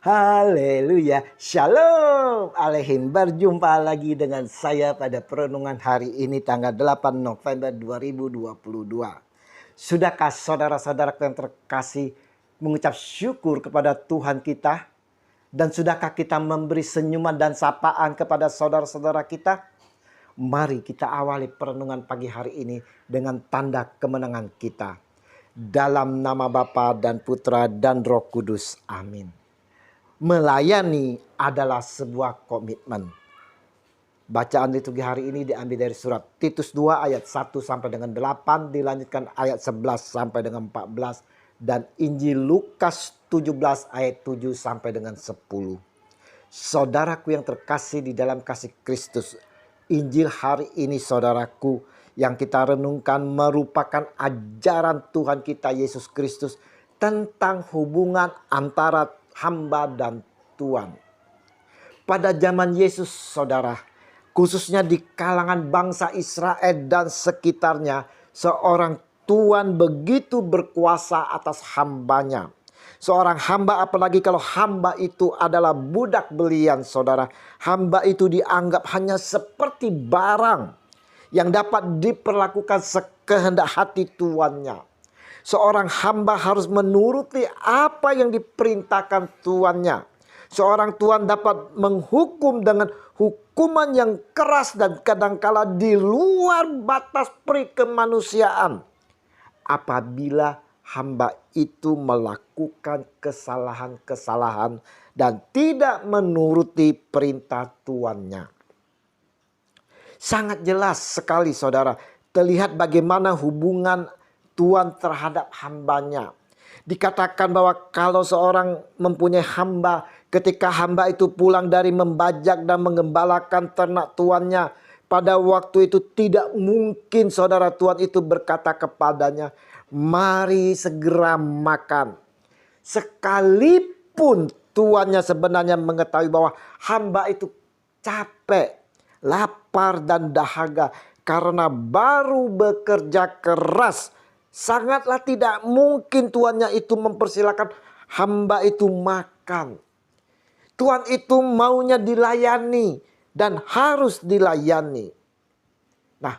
Haleluya, Shalom Aleihim. Berjumpa lagi dengan saya pada perenungan hari ini tanggal 8 November 2022. Sudahkah saudara-saudara yang terkasih mengucap syukur kepada Tuhan kita? Dan sudahkah kita memberi senyuman dan sapaan kepada saudara-saudara kita? Mari kita awali perenungan pagi hari ini dengan tanda kemenangan kita. Dalam nama Bapa dan Putra dan Roh Kudus. Amin. Melayani adalah sebuah komitmen. Bacaan liturgi hari ini diambil dari surat Titus 2 ayat 1 sampai dengan 8. Dilanjutkan ayat 11 sampai dengan 14. Dan Injil Lukas 17 ayat 7 sampai dengan 10. Saudaraku yang terkasih di dalam kasih Kristus. Injil hari ini saudaraku yang kita renungkan merupakan ajaran Tuhan kita Yesus Kristus. Tentang hubungan antara hamba dan Tuhan. Pada zaman Yesus saudara, khususnya di kalangan bangsa Israel dan sekitarnya, seorang Tuhan begitu berkuasa atas hambanya. Seorang hamba, apalagi kalau hamba itu adalah budak belian saudara. Hamba itu dianggap hanya seperti barang yang dapat diperlakukan sekehendak hati tuannya. Seorang hamba harus menuruti apa yang diperintahkan tuannya. Seorang tuan dapat menghukum dengan hukuman yang keras dan kadangkala di luar batas perikemanusiaan. Apabila hamba itu melakukan kesalahan-kesalahan dan tidak menuruti perintah tuannya. Sangat jelas sekali saudara, terlihat bagaimana hubungan Tuhan terhadap hambanya. Dikatakan bahwa kalau seorang mempunyai hamba, ketika hamba itu pulang dari membajak dan mengembalakan ternak tuannya, pada waktu itu tidak mungkin saudara tuan itu berkata kepadanya, mari segera makan. Sekalipun tuannya sebenarnya mengetahui bahwa hamba itu capek, lapar dan dahaga karena baru bekerja keras. Sangatlah tidak mungkin tuannya itu mempersilakan hamba itu makan. Tuan itu maunya dilayani dan harus dilayani. Nah,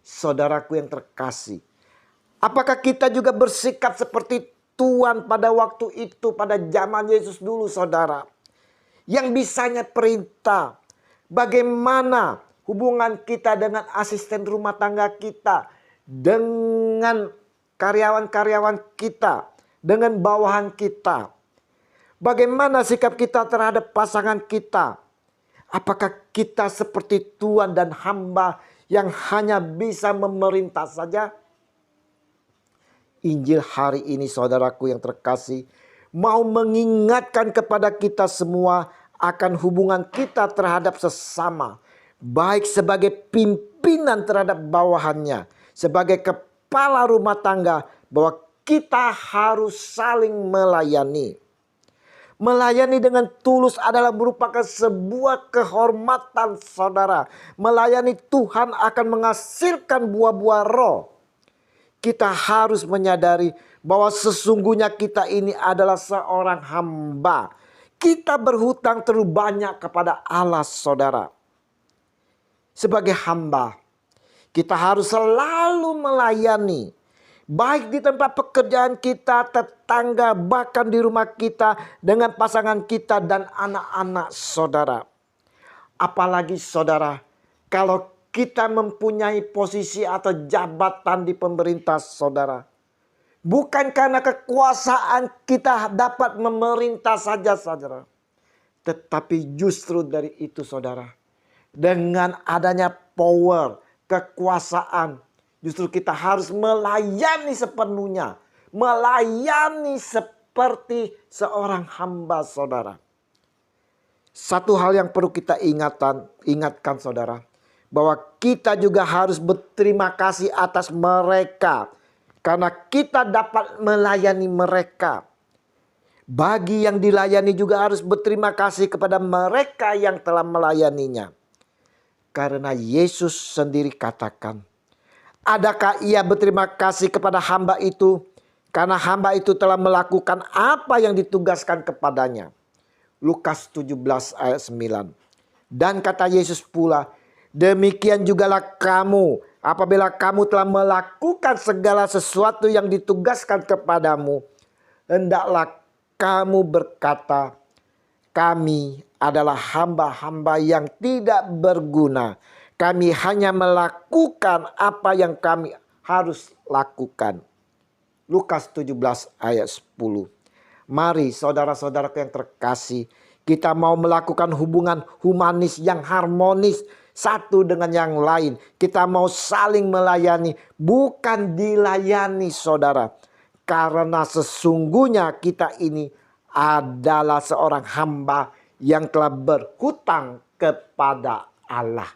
saudaraku yang terkasih, apakah kita juga bersikap seperti Tuhan pada waktu itu, pada zaman Yesus dulu saudara? Yang bisanya perintah, bagaimana hubungan kita dengan asisten rumah tangga kita, dengan karyawan-karyawan kita, dengan bawahan kita. Bagaimana sikap kita terhadap pasangan kita? Apakah kita seperti tuan dan hamba yang hanya bisa memerintah saja? Injil hari ini saudaraku yang terkasih mau mengingatkan kepada kita semua akan hubungan kita terhadap sesama. Baik sebagai pimpinan terhadap bawahannya, sebagai kepala rumah tangga, bahwa kita harus saling melayani. Melayani dengan tulus adalah merupakan sebuah kehormatan saudara. Melayani Tuhan akan menghasilkan buah-buah roh. Kita harus menyadari bahwa sesungguhnya kita ini adalah seorang hamba. Kita berhutang terlalu banyak kepada Allah saudara. Sebagai hamba, kita harus selalu melayani. Baik di tempat pekerjaan kita, tetangga, bahkan di rumah kita, dengan pasangan kita dan anak-anak saudara. Apalagi saudara, kalau kita mempunyai posisi atau jabatan di pemerintah saudara. Bukan karena kekuasaan kita dapat memerintah saja saudara. Tetapi justru dari itu saudara, dengan adanya power, kekuasaan, justru kita harus melayani sepenuhnya. Melayani seperti seorang hamba saudara. Satu hal yang perlu kita ingatkan saudara. Bahwa kita juga harus berterima kasih atas mereka. Karena kita dapat melayani mereka. Bagi yang dilayani juga harus berterima kasih kepada mereka yang telah melayaninya. Karena Yesus sendiri katakan, adakah ia berterima kasih kepada hamba itu? Karena hamba itu telah melakukan apa yang ditugaskan kepadanya. Lukas 17 ayat 9. Dan kata Yesus pula, demikian jugalah kamu apabila kamu telah melakukan segala sesuatu yang ditugaskan kepadamu. Hendaklah kamu berkata, kami adalah hamba-hamba yang tidak berguna. Kami hanya melakukan apa yang kami harus lakukan. Lukas 17 ayat 10. Mari saudara-saudaraku yang terkasih, kita mau melakukan hubungan humanis yang harmonis satu dengan yang lain. Kita mau saling melayani, bukan dilayani saudara. Karena sesungguhnya kita ini adalah seorang hamba yang telah berhutang kepada Allah.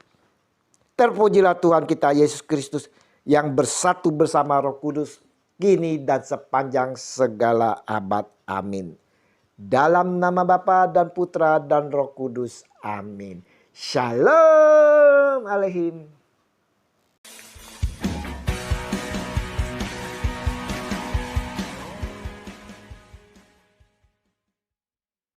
Terpujilah Tuhan kita Yesus Kristus yang bersatu bersama Roh Kudus kini dan sepanjang segala abad. Amin. Dalam nama Bapa dan Putra dan Roh Kudus. Amin. Shalom aleihim.